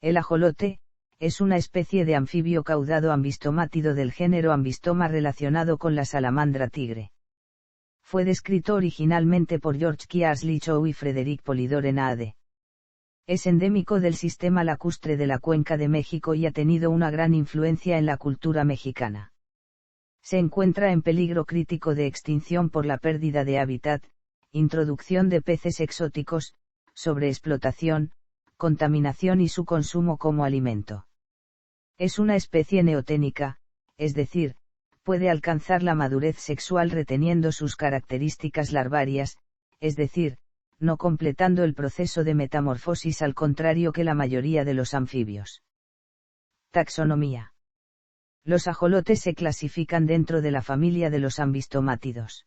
El ajolote es una especie de anfibio caudado ambistomátido del género Ambistoma relacionado con la salamandra tigre. Fue descrito originalmente por George Kingsley Chow y Frederick Polidor Naade. Es endémico del sistema lacustre de la Cuenca de México y ha tenido una gran influencia en la cultura mexicana. Se encuentra en peligro crítico de extinción por la pérdida de hábitat, introducción de peces exóticos, sobreexplotación, contaminación y su consumo como alimento. Es una especie neoténica, es decir, puede alcanzar la madurez sexual reteniendo sus características larvarias, es decir, no completando el proceso de metamorfosis al contrario que la mayoría de los anfibios. Taxonomía. Los ajolotes se clasifican dentro de la familia de los ambistomátidos.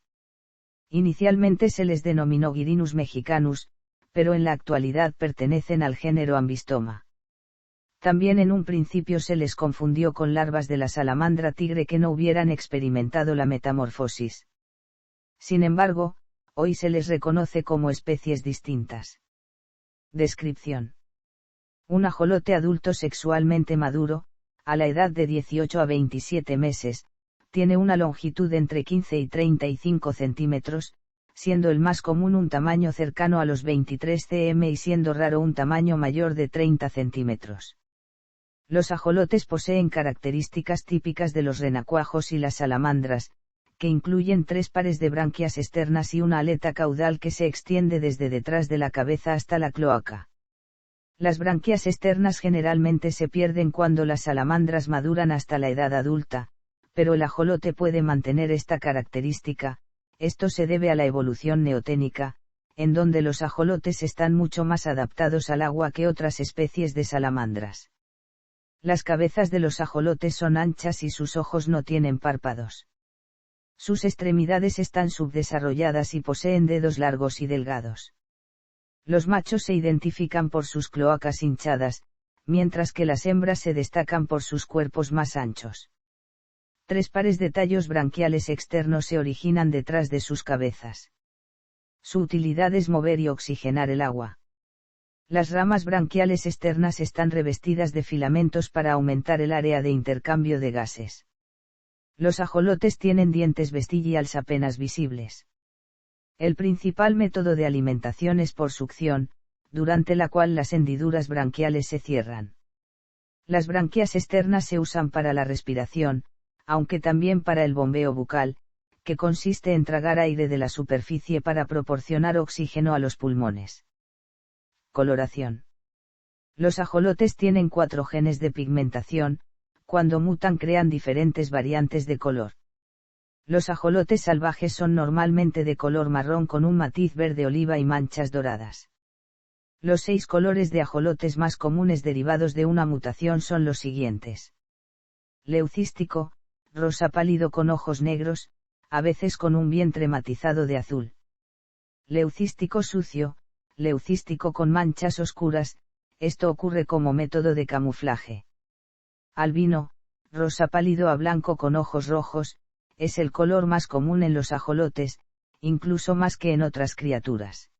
Inicialmente se les denominó Gyrinus mexicanus, pero en la actualidad pertenecen al género Ambistoma. También en un principio se les confundió con larvas de la salamandra tigre que no hubieran experimentado la metamorfosis. Sin embargo, hoy se les reconoce como especies distintas. Descripción. Un ajolote adulto sexualmente maduro, a la edad de 18 a 27 meses, tiene una longitud entre 15 y 35 centímetros, siendo el más común un tamaño cercano a los 23 cm y siendo raro un tamaño mayor de 30 centímetros. Los ajolotes poseen características típicas de los renacuajos y las salamandras, que incluyen 3 pares de branquias externas y una aleta caudal que se extiende desde detrás de la cabeza hasta la cloaca. Las branquias externas generalmente se pierden cuando las salamandras maduran hasta la edad adulta, pero el ajolote puede mantener esta característica. Esto se debe a la evolución neoténica, en donde los ajolotes están mucho más adaptados al agua que otras especies de salamandras. Las cabezas de los ajolotes son anchas y sus ojos no tienen párpados. Sus extremidades están subdesarrolladas y poseen dedos largos y delgados. Los machos se identifican por sus cloacas hinchadas, mientras que las hembras se destacan por sus cuerpos más anchos. 3 pares de tallos branquiales externos se originan detrás de sus cabezas. Su utilidad es mover y oxigenar el agua. Las ramas branquiales externas están revestidas de filamentos para aumentar el área de intercambio de gases. Los ajolotes tienen dientes vestigiales apenas visibles. El principal método de alimentación es por succión, durante la cual las hendiduras branquiales se cierran. Las branquias externas se usan para la respiración, aunque también para el bombeo bucal, que consiste en tragar aire de la superficie para proporcionar oxígeno a los pulmones. Coloración. Los ajolotes tienen 4 genes de pigmentación, cuando mutan crean diferentes variantes de color. Los ajolotes salvajes son normalmente de color marrón con un matiz verde oliva y manchas doradas. Los 6 colores de ajolotes más comunes derivados de una mutación son los siguientes. Leucístico, rosa pálido con ojos negros, a veces con un vientre matizado de azul. Leucístico sucio, leucístico con manchas oscuras, esto ocurre como método de camuflaje. Albino, rosa pálido a blanco con ojos rojos, es el color más común en los ajolotes, incluso más que en otras criaturas.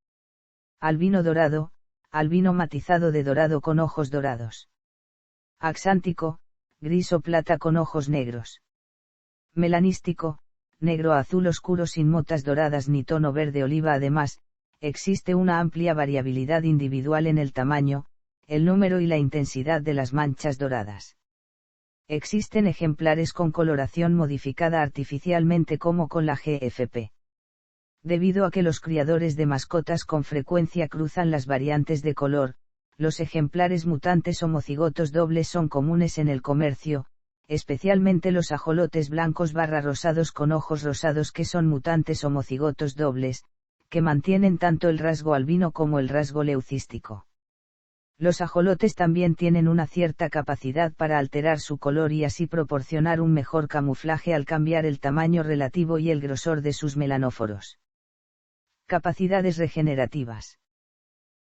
Albino dorado, albino matizado de dorado con ojos dorados. Axántico, gris o plata con ojos negros. Melanístico, negro a azul oscuro sin motas doradas ni tono verde oliva. Además, existe una amplia variabilidad individual en el tamaño, el número y la intensidad de las manchas doradas. Existen ejemplares con coloración modificada artificialmente como con la GFP. Debido a que los criadores de mascotas con frecuencia cruzan las variantes de color, los ejemplares mutantes homocigotos dobles son comunes en el comercio, especialmente los ajolotes blancos/rosados con ojos rosados que son mutantes homocigotos dobles, que mantienen tanto el rasgo albino como el rasgo leucístico. Los ajolotes también tienen una cierta capacidad para alterar su color y así proporcionar un mejor camuflaje al cambiar el tamaño relativo y el grosor de sus melanóforos. Capacidades regenerativas.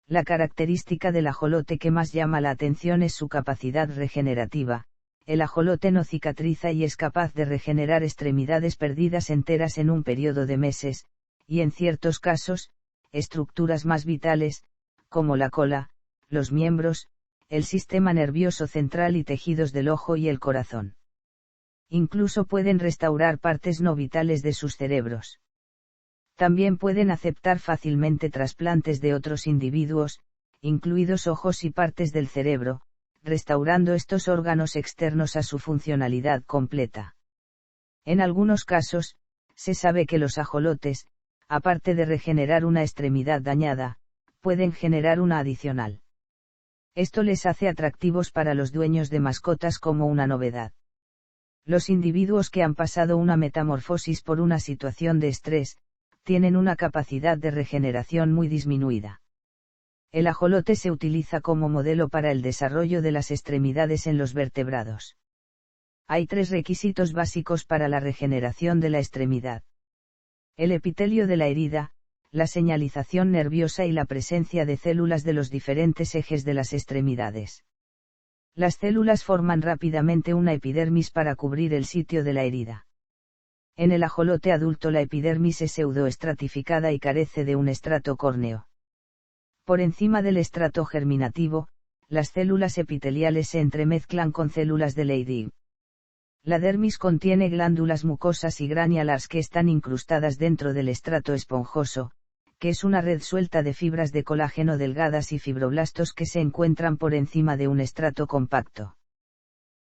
La característica del ajolote que más llama la atención es su capacidad regenerativa. El ajolote no cicatriza y es capaz de regenerar extremidades perdidas enteras en un periodo de meses, y en ciertos casos, estructuras más vitales, como la cola, los miembros, el sistema nervioso central y tejidos del ojo y el corazón. Incluso pueden restaurar partes no vitales de sus cerebros. También pueden aceptar fácilmente trasplantes de otros individuos, incluidos ojos y partes del cerebro, restaurando estos órganos externos a su funcionalidad completa. En algunos casos, se sabe que los ajolotes, aparte de regenerar una extremidad dañada, pueden generar una adicional. Esto les hace atractivos para los dueños de mascotas como una novedad. Los individuos que han pasado una metamorfosis por una situación de estrés, tienen una capacidad de regeneración muy disminuida. El ajolote se utiliza como modelo para el desarrollo de las extremidades en los vertebrados. Hay 3 requisitos básicos para la regeneración de la extremidad: el epitelio de la herida, la señalización nerviosa y la presencia de células de los diferentes ejes de las extremidades. Las células forman rápidamente una epidermis para cubrir el sitio de la herida. En el ajolote adulto la epidermis es pseudoestratificada y carece de un estrato córneo. Por encima del estrato germinativo, las células epiteliales se entremezclan con células de Leydig. La dermis contiene glándulas mucosas y granular que están incrustadas dentro del estrato esponjoso, que es una red suelta de fibras de colágeno delgadas y fibroblastos que se encuentran por encima de un estrato compacto.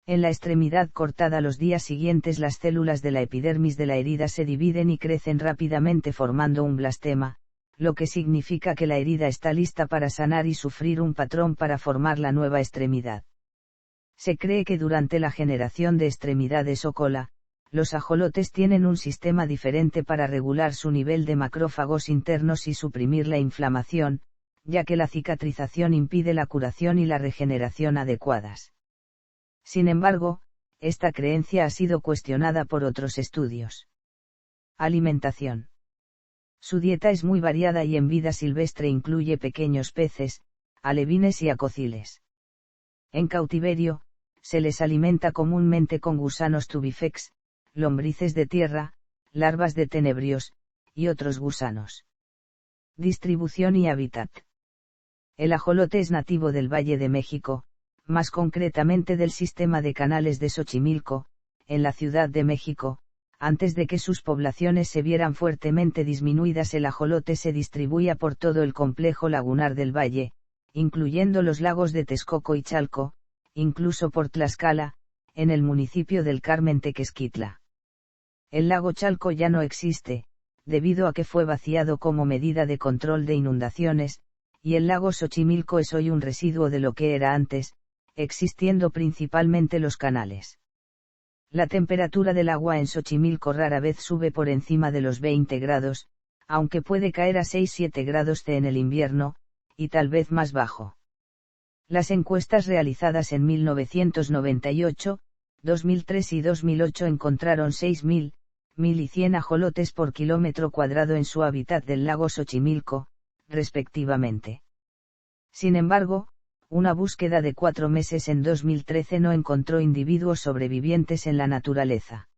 En la extremidad cortada los días siguientes las células de la epidermis de la herida se dividen y crecen rápidamente formando un blastema, lo que significa que la herida está lista para sanar y sufrir un patrón para formar la nueva extremidad. Se cree que durante la generación de extremidades o cola, los ajolotes tienen un sistema diferente para regular su nivel de macrófagos internos y suprimir la inflamación, ya que la cicatrización impide la curación y la regeneración adecuadas. Sin embargo, esta creencia ha sido cuestionada por otros estudios. Alimentación. Su dieta es muy variada y en vida silvestre incluye pequeños peces, alevines y acociles. En cautiverio, se les alimenta comúnmente con gusanos tubifex, lombrices de tierra, larvas de tenebrios, y otros gusanos. Distribución y hábitat. El ajolote es nativo del Valle de México, más concretamente del sistema de canales de Xochimilco, en la Ciudad de México. Antes de que sus poblaciones se vieran fuertemente disminuidas, el ajolote se distribuía por todo el complejo lagunar del valle, incluyendo los lagos de Texcoco y Chalco, incluso por Tlaxcala, en el municipio del Carmen Tequesquitla. El lago Chalco ya no existe, debido a que fue vaciado como medida de control de inundaciones, y el lago Xochimilco es hoy un residuo de lo que era antes, existiendo principalmente los canales. La temperatura del agua en Xochimilco rara vez sube por encima de los 20 grados, aunque puede caer a 6-7 grados C en el invierno, y tal vez más bajo. Las encuestas realizadas en 1998, 2003 y 2008 encontraron 6.000, 1.100 ajolotes por kilómetro cuadrado en su hábitat del lago Xochimilco, respectivamente. Sin embargo, una búsqueda de 4 meses en 2013 no encontró individuos sobrevivientes en la naturaleza.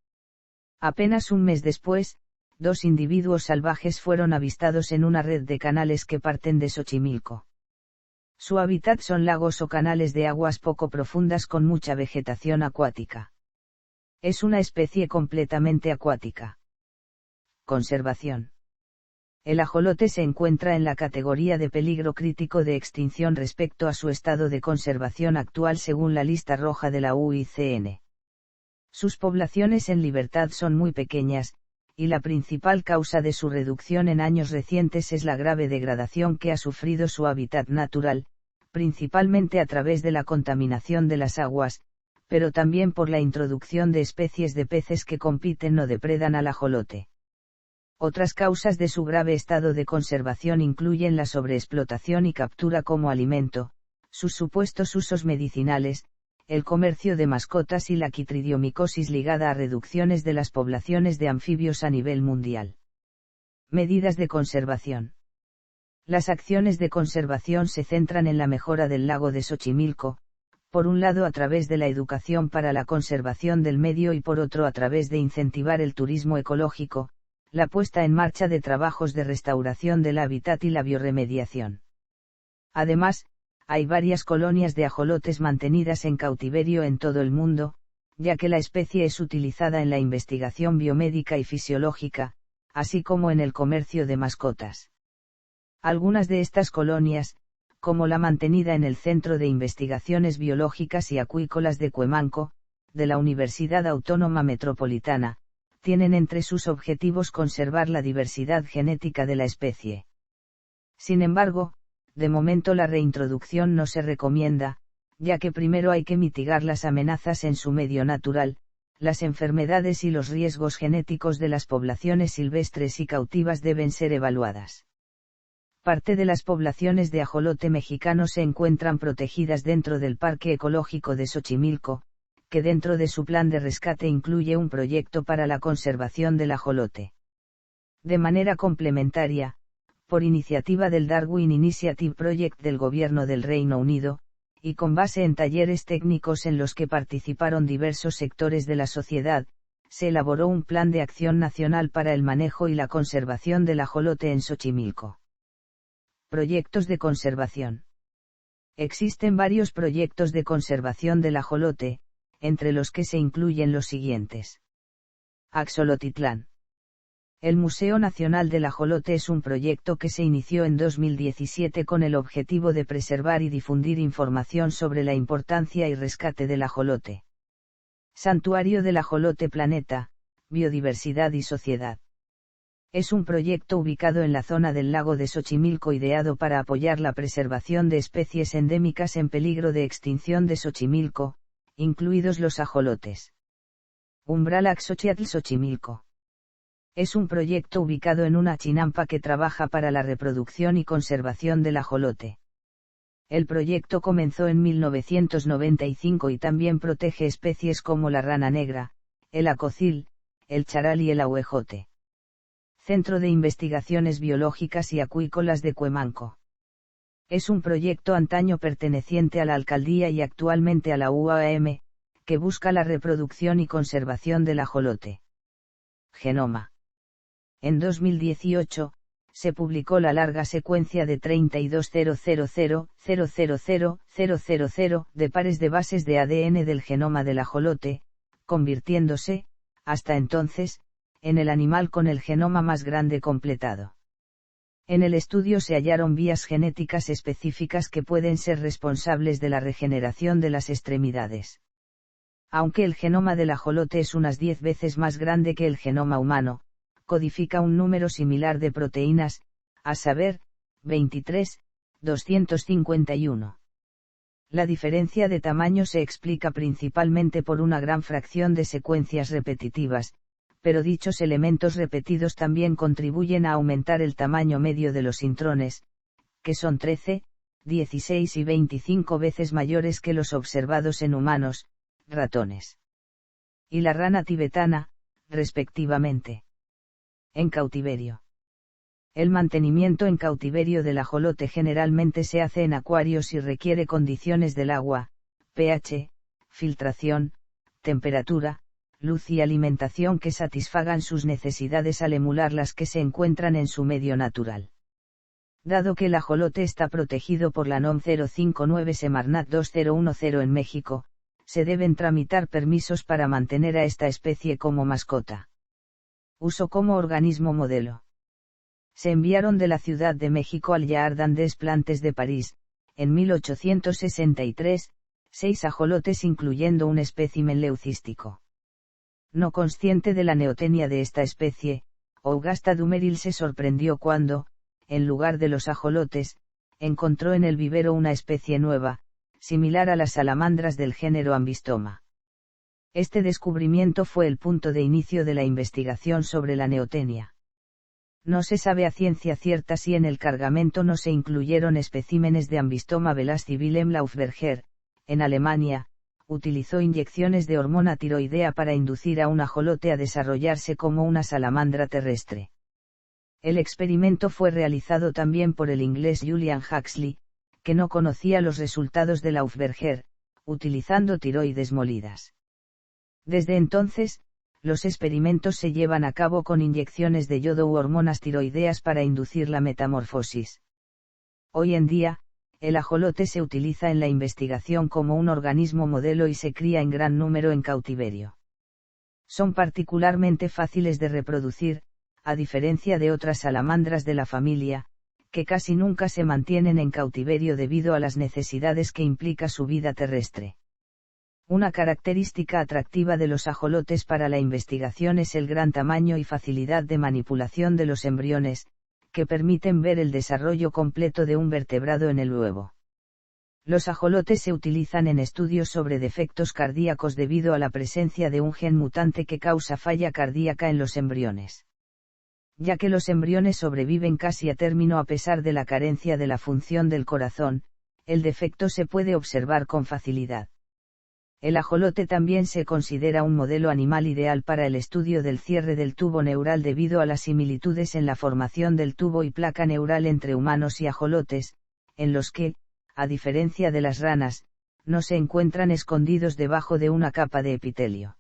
Apenas un mes después, 2 individuos salvajes fueron avistados en una red de canales que parten de Xochimilco. Su hábitat son lagos o canales de aguas poco profundas con mucha vegetación acuática. Es una especie completamente acuática. Conservación. El ajolote se encuentra en la categoría de peligro crítico de extinción respecto a su estado de conservación actual según la lista roja de la UICN. Sus poblaciones en libertad son muy pequeñas, y la principal causa de su reducción en años recientes es la grave degradación que ha sufrido su hábitat natural, principalmente a través de la contaminación de las aguas, pero también por la introducción de especies de peces que compiten o depredan al ajolote. Otras causas de su grave estado de conservación incluyen la sobreexplotación y captura como alimento, sus supuestos usos medicinales, el comercio de mascotas y la quitridiomicosis ligada a reducciones de las poblaciones de anfibios a nivel mundial. Medidas de conservación. Las acciones de conservación se centran en la mejora del lago de Xochimilco, por un lado a través de la educación para la conservación del medio y por otro a través de incentivar el turismo ecológico, la puesta en marcha de trabajos de restauración del hábitat y la biorremediación. Además, hay varias colonias de ajolotes mantenidas en cautiverio en todo el mundo, ya que la especie es utilizada en la investigación biomédica y fisiológica, así como en el comercio de mascotas. Algunas de estas colonias, como la mantenida en el Centro de Investigaciones Biológicas y Acuícolas de Cuemanco, de la Universidad Autónoma Metropolitana, tienen entre sus objetivos conservar la diversidad genética de la especie. Sin embargo, de momento la reintroducción no se recomienda, ya que primero hay que mitigar las amenazas en su medio natural, las enfermedades y los riesgos genéticos de las poblaciones silvestres y cautivas deben ser evaluadas. Parte de las poblaciones de ajolote mexicano se encuentran protegidas dentro del Parque Ecológico de Xochimilco, que dentro de su plan de rescate incluye un proyecto para la conservación del ajolote. De manera complementaria, por iniciativa del Darwin Initiative Project del Gobierno del Reino Unido, y con base en talleres técnicos en los que participaron diversos sectores de la sociedad, se elaboró un plan de acción nacional para el manejo y la conservación del ajolote en Xochimilco. Proyectos de conservación. Existen varios proyectos de conservación del ajolote, entre los que se incluyen los siguientes. Axolotitlán. El Museo Nacional del Ajolote es un proyecto que se inició en 2017 con el objetivo de preservar y difundir información sobre la importancia y rescate del ajolote. Santuario del Ajolote Planeta, Biodiversidad y Sociedad. Es un proyecto ubicado en la zona del lago de Xochimilco ideado para apoyar la preservación de especies endémicas en peligro de extinción de Xochimilco, incluidos los ajolotes. Umbral Axochiatl Xochimilco. Es un proyecto ubicado en una chinampa que trabaja para la reproducción y conservación del ajolote. El proyecto comenzó en 1995 y también protege especies como la rana negra, el acocil, el charal y el ahuejote. Centro de Investigaciones Biológicas y Acuícolas de Cuemanco. Es un proyecto antaño perteneciente a la alcaldía y actualmente a la UAM, que busca la reproducción y conservación del ajolote. Genoma. En 2018, se publicó la larga secuencia de 32.000.000.000 de pares de bases de ADN del genoma del ajolote, convirtiéndose, hasta entonces, en el animal con el genoma más grande completado. En el estudio se hallaron vías genéticas específicas que pueden ser responsables de la regeneración de las extremidades. Aunque el genoma del ajolote es unas 10 veces más grande que el genoma humano, codifica un número similar de proteínas, a saber, 23,251. La diferencia de tamaño se explica principalmente por una gran fracción de secuencias repetitivas, pero dichos elementos repetidos también contribuyen a aumentar el tamaño medio de los intrones, que son 13, 16 y 25 veces mayores que los observados en humanos, ratones y la rana tibetana, respectivamente. En cautiverio. El mantenimiento en cautiverio del ajolote generalmente se hace en acuarios y requiere condiciones del agua, pH, filtración, temperatura, luz y alimentación que satisfagan sus necesidades al emular las que se encuentran en su medio natural. Dado que el ajolote está protegido por la NOM 059 Semarnat 2010 en México, se deben tramitar permisos para mantener a esta especie como mascota. Uso como organismo modelo. Se enviaron de la Ciudad de México al Jardin des Plantes de París, en 1863, 6 ajolotes incluyendo un espécimen leucístico. No consciente de la neotenia de esta especie, Augusta Dumeril se sorprendió cuando, en lugar de los ajolotes, encontró en el vivero una especie nueva, similar a las salamandras del género Ambystoma. Este descubrimiento fue el punto de inicio de la investigación sobre la neotenia. No se sabe a ciencia cierta si en el cargamento no se incluyeron especímenes de Ambystoma velasci. Wilhelm Laufberger, en Alemania, utilizó inyecciones de hormona tiroidea para inducir a un ajolote a desarrollarse como una salamandra terrestre. El experimento fue realizado también por el inglés Julian Huxley, que no conocía los resultados de Laufberger, utilizando tiroides molidas. Desde entonces, los experimentos se llevan a cabo con inyecciones de yodo u hormonas tiroideas para inducir la metamorfosis. Hoy en día, El ajolote se utiliza en la investigación como un organismo modelo y se cría en gran número en cautiverio. Son particularmente fáciles de reproducir, a diferencia de otras salamandras de la familia, que casi nunca se mantienen en cautiverio debido a las necesidades que implica su vida terrestre. Una característica atractiva de los ajolotes para la investigación es el gran tamaño y facilidad de manipulación de los embriones, que permiten ver el desarrollo completo de un vertebrado en el huevo. Los ajolotes se utilizan en estudios sobre defectos cardíacos debido a la presencia de un gen mutante que causa falla cardíaca en los embriones. Ya que los embriones sobreviven casi a término a pesar de la carencia de la función del corazón, el defecto se puede observar con facilidad. El ajolote también se considera un modelo animal ideal para el estudio del cierre del tubo neural debido a las similitudes en la formación del tubo y placa neural entre humanos y ajolotes, en los que, a diferencia de las ranas, no se encuentran escondidos debajo de una capa de epitelio.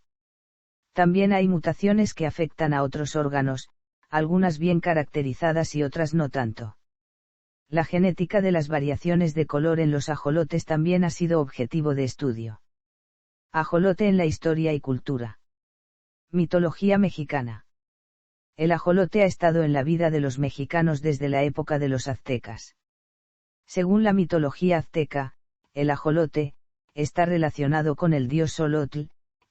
También hay mutaciones que afectan a otros órganos, algunas bien caracterizadas y otras no tanto. La genética de las variaciones de color en los ajolotes también ha sido objetivo de estudio. Ajolote en la historia y cultura. Mitología mexicana. El ajolote ha estado en la vida de los mexicanos desde la época de los aztecas. Según la mitología azteca, el ajolote está relacionado con el dios Xolotl,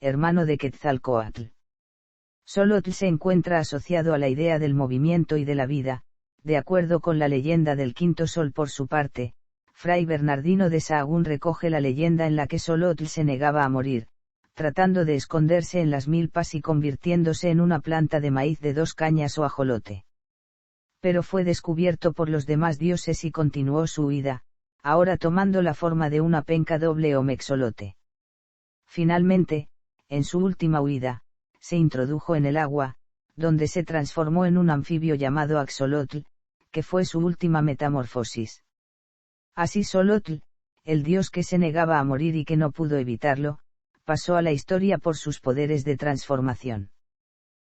hermano de Quetzalcóatl. Xolotl se encuentra asociado a la idea del movimiento y de la vida, de acuerdo con la leyenda del quinto sol. Por su parte, Fray Bernardino de Sahagún recoge la leyenda en la que Xolotl se negaba a morir, tratando de esconderse en las milpas y convirtiéndose en una planta de maíz de 2 cañas o ajolote. Pero fue descubierto por los demás dioses y continuó su huida, ahora tomando la forma de una penca doble o mexolote. Finalmente, en su última huida, se introdujo en el agua, donde se transformó en un anfibio llamado axolotl, que fue su última metamorfosis. Así Xolotl, el dios que se negaba a morir y que no pudo evitarlo, pasó a la historia por sus poderes de transformación.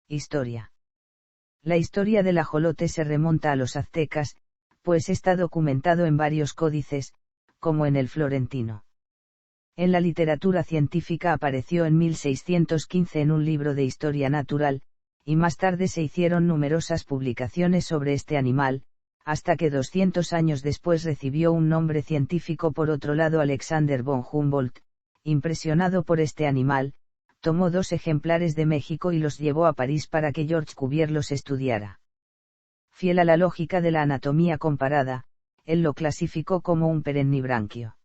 Historia. La historia del ajolote se remonta a los aztecas, pues está documentado en varios códices, como en el florentino. En la literatura científica apareció en 1615 en un libro de historia natural, y más tarde se hicieron numerosas publicaciones sobre este animal, hasta que 200 años después recibió un nombre científico. Por otro lado, Alexander von Humboldt, impresionado por este animal, tomó 2 ejemplares de México y los llevó a París para que George Cuvier los estudiara. Fiel a la lógica de la anatomía comparada, él lo clasificó como un perennibranquio.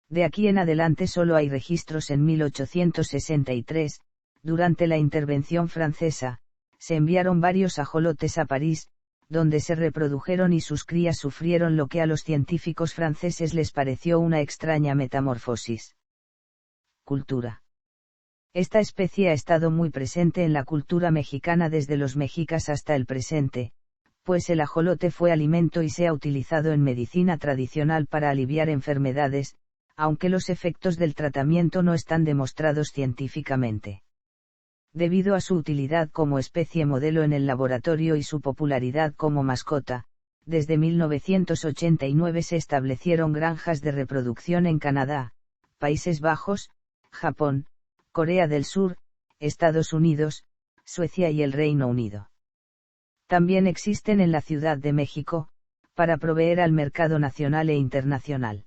De aquí en adelante solo hay registros. En 1863, durante la intervención francesa, se enviaron varios ajolotes a París, donde se reprodujeron y sus crías sufrieron lo que a los científicos franceses les pareció una extraña metamorfosis. Cultura. Esta especie ha estado muy presente en la cultura mexicana desde los mexicas hasta el presente, pues el ajolote fue alimento y se ha utilizado en medicina tradicional para aliviar enfermedades, aunque los efectos del tratamiento no están demostrados científicamente. Debido a su utilidad como especie modelo en el laboratorio y su popularidad como mascota, desde 1989 se establecieron granjas de reproducción en Canadá, Países Bajos, Japón, Corea del Sur, Estados Unidos, Suecia y el Reino Unido. También existen en la Ciudad de México, para proveer al mercado nacional e internacional.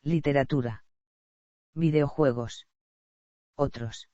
Literatura. Videojuegos. Otros.